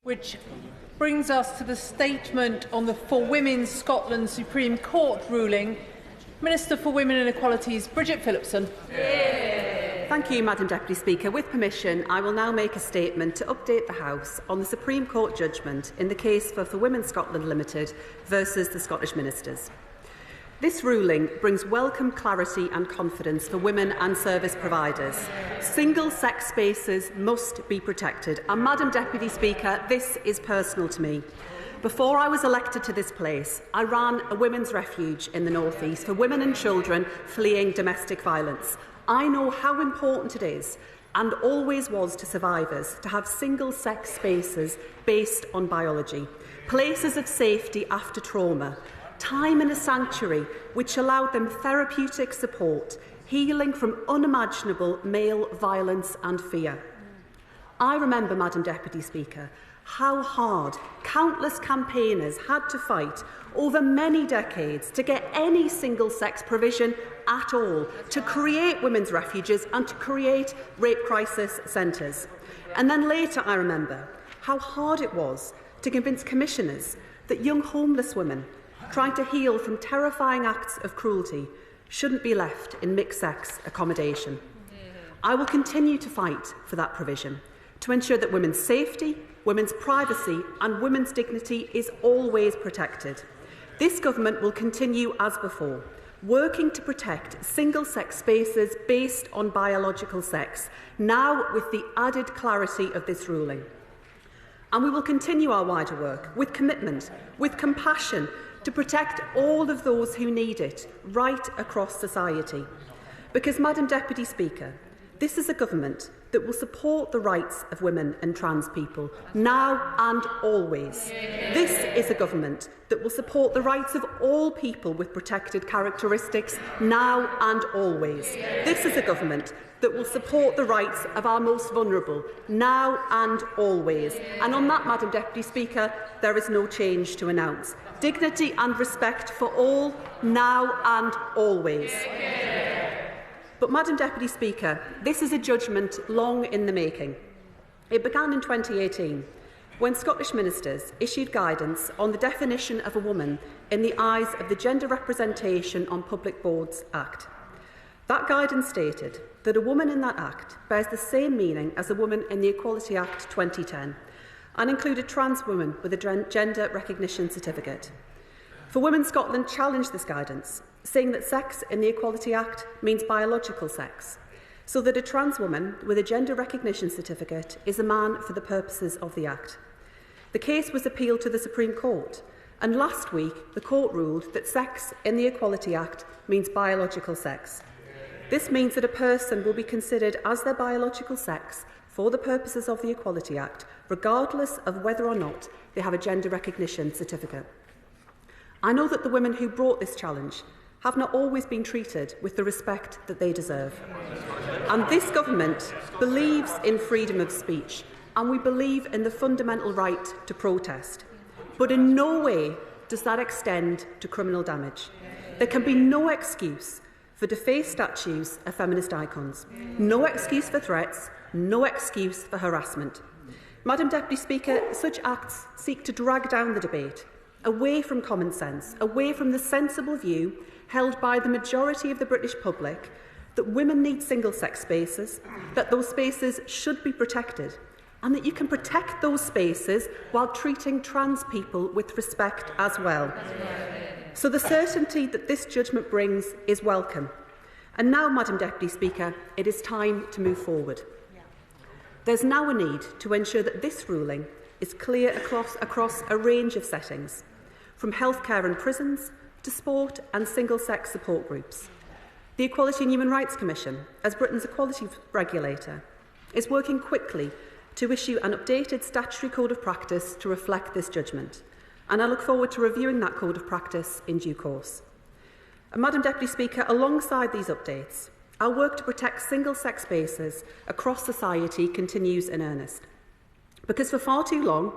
Which brings us to the statement on the For Women Scotland Supreme Court ruling. Minister for Women and Equalities, Bridget Phillipson. Thank you, Madam Deputy Speaker. With permission, I will now make a statement to update the House on the Supreme Court judgment in the case for Women Scotland Limited versus the Scottish Ministers. This ruling brings welcome clarity and confidence for women and service providers. Single-sex spaces must be protected. And, Madam Deputy Speaker, this is personal to me. Before I was elected to this place, I ran a women's refuge in the North East for women and children fleeing domestic violence. I know how important it is, and always was to survivors, to have single-sex spaces based on biology, places of safety after trauma, time in a sanctuary which allowed them therapeutic support, healing from unimaginable male violence and fear. I remember, Madam Deputy Speaker, how hard countless campaigners had to fight over many decades to get any single-sex provision at all, to create women's refuges and to create rape crisis centres. And then later I remember how hard it was to convince commissioners that young homeless women trying to heal from terrifying acts of cruelty shouldn't be left in mixed-sex accommodation. I will continue to fight for that provision to ensure that women's safety, women's privacy and women's dignity is always protected. This government will continue as before, working to protect single-sex spaces based on biological sex, now with the added clarity of this ruling. And we will continue our wider work with commitment, with compassion, to protect all of those who need it right across society. Because, Madam Deputy Speaker, this is a government that will support the rights of women and trans people now and always. This is a government that will support the rights of all people with protected characteristics now and always. This is a government that will support the rights of our most vulnerable now and always. And on that, Madam Deputy Speaker, there is no change to announce. Dignity and respect for all now and always. But, Madam Deputy Speaker, this is a judgment long in the making. It began in 2018 when Scottish ministers issued guidance on the definition of a woman in the eyes of the Gender Representation on Public Boards Act. That guidance stated that a woman in that Act bears the same meaning as a woman in the Equality Act 2010 and included trans women with a gender recognition certificate. For Women Scotland challenged this guidance, saying that sex in the Equality Act means biological sex, so that a trans woman with a gender recognition certificate is a man for the purposes of the Act. The case was appealed to the Supreme Court, and last week the court ruled that sex in the Equality Act means biological sex. This means that a person will be considered as their biological sex for the purposes of the Equality Act, regardless of whether or not they have a gender recognition certificate. I know that the women who brought this challenge have not always been treated with the respect that they deserve. And this government believes in freedom of speech, and we believe in the fundamental right to protest. But in no way does that extend to criminal damage. There can be no excuse for defaced statues of feminist icons, no excuse for threats, no excuse for harassment. Madam Deputy Speaker, such acts seek to drag down the debate away from common sense, away from the sensible view held by the majority of the British public that women need single-sex spaces, that those spaces should be protected, and that you can protect those spaces while treating trans people with respect as well. So the certainty that this judgment brings is welcome. And now, Madam Deputy Speaker, it is time to move forward. There's now a need to ensure that this ruling is clear across a range of settings, from healthcare and prisons to sport and single-sex support groups. The Equality and Human Rights Commission, as Britain's equality regulator, is working quickly to issue an updated statutory code of practice to reflect this judgment, and I look forward to reviewing that code of practice in due course. And, Madam Deputy Speaker, alongside these updates, our work to protect single-sex spaces across society continues in earnest. Because for far too long,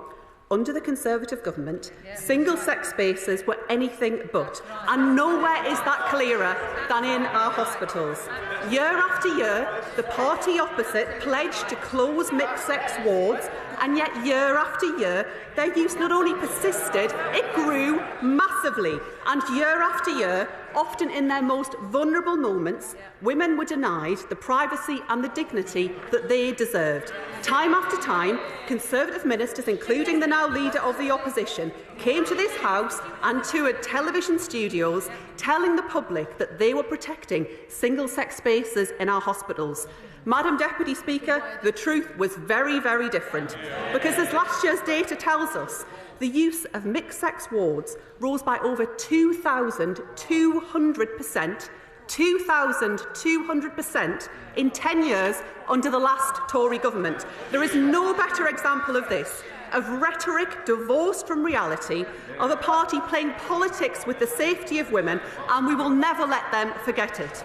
under the Conservative government, single-sex spaces were anything but, and nowhere is that clearer than in our hospitals. Year after year, the party opposite pledged to close mixed-sex wards, and yet year after year their use not only persisted, it grew massively, and year after year, often in their most vulnerable moments, women were denied the privacy and the dignity that they deserved. Time after time, Conservative ministers, including the now leader of the opposition, came to this House and toured television studios telling the public that they were protecting single-sex spaces in our hospitals. Madam Deputy Speaker, the truth was very, very different, because as last year's data tells us, the use of mixed-sex wards rose by over 2,200%, 2,200% in 10 years under the last Tory government. There is no better example of this, of rhetoric divorced from reality, of a party playing politics with the safety of women, and we will never let them forget it.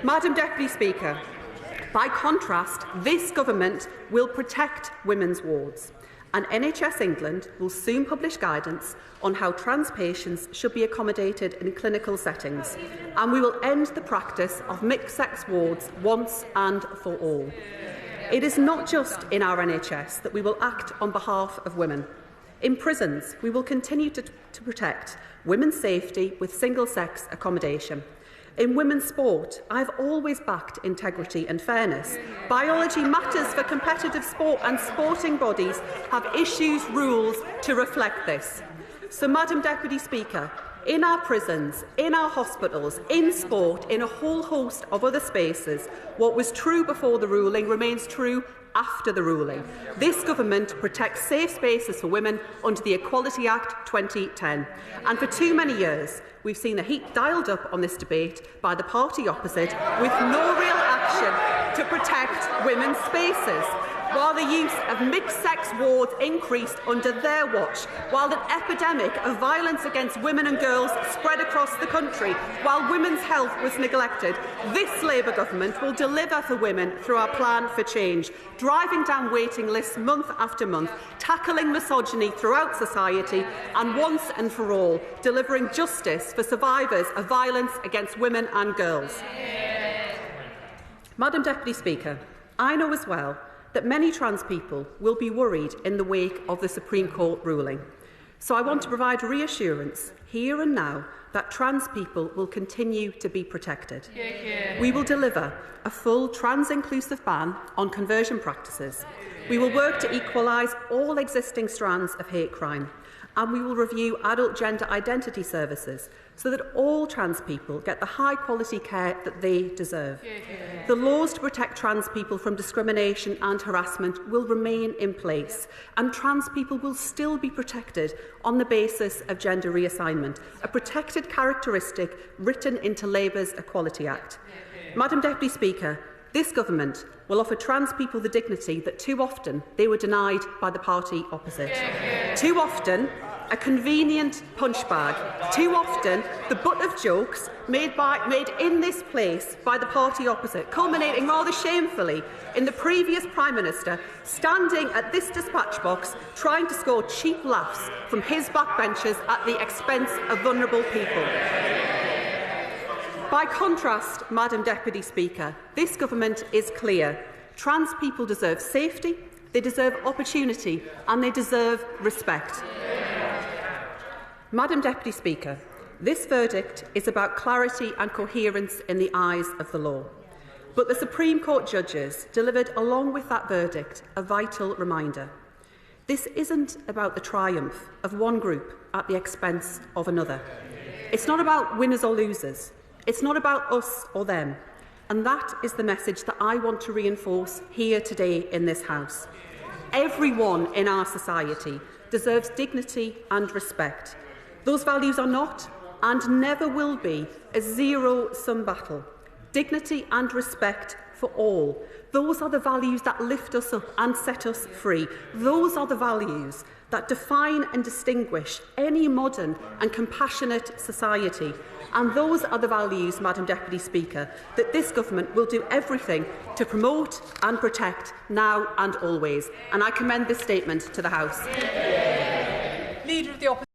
Madam Deputy Speaker, by contrast, this government will protect women's wards, and NHS England will soon publish guidance on how trans patients should be accommodated in clinical settings, and we will end the practice of mixed-sex wards once and for all. It is not just in our NHS that we will act on behalf of women. In prisons, we will continue to protect women's safety with single-sex accommodation. In women's sport, I have always backed integrity and fairness. Biology matters for competitive sport, and sporting bodies have issues rules to reflect this. So, Madam Deputy Speaker, in our prisons, in our hospitals, in sport, in a whole host of other spaces, what was true before the ruling remains true after the ruling. This government protects safe spaces for women under the Equality Act 2010. And for too many years, we've seen the heat dialed up on this debate by the party opposite, with no real action to protect women's spaces. While the use of mixed-sex wards increased under their watch, while an epidemic of violence against women and girls spread across the country, while women's health was neglected, this Labour government will deliver for women through our plan for change, driving down waiting lists month after month, tackling misogyny throughout society, and once and for all, delivering justice for survivors of violence against women and girls. Madam Deputy Speaker, I know as well that many trans people will be worried in the wake of the Supreme Court ruling. So I want to provide reassurance here and now that trans people will continue to be protected. We will deliver a full trans-inclusive ban on conversion practices. We will work to equalise all existing strands of hate crime. And we will review adult gender identity services so that all trans people get the high-quality care that they deserve. The laws to protect trans people from discrimination and harassment will remain in place, and trans people will still be protected on the basis of gender reassignment, a protected characteristic written into Labour's Equality Act. Madam Deputy Speaker, this government will offer trans people the dignity that too often they were denied by the party opposite. Too often, a convenient punch bag. Too often, the butt of jokes made in this place by the party opposite, culminating rather shamefully in the previous Prime Minister standing at this dispatch box trying to score cheap laughs from his backbenchers at the expense of vulnerable people. By contrast, Madam Deputy Speaker, this government is clear. Trans people deserve safety, they deserve opportunity, and they deserve respect. Madam Deputy Speaker, this verdict is about clarity and coherence in the eyes of the law. But the Supreme Court judges delivered, along with that verdict, a vital reminder. This isn't about the triumph of one group at the expense of another. It's not about winners or losers. It's not about us or them. And that is the message that I want to reinforce here today in this House. Everyone in our society deserves dignity and respect. Those values are not and never will be a zero-sum battle. Dignity and respect for all. Those are the values that lift us up and set us free. Those are the values that define and distinguish any modern and compassionate society. And those are the values, Madam Deputy Speaker, that this government will do everything to promote and protect now and always. And I commend this statement to the House. Leader of the Opposition.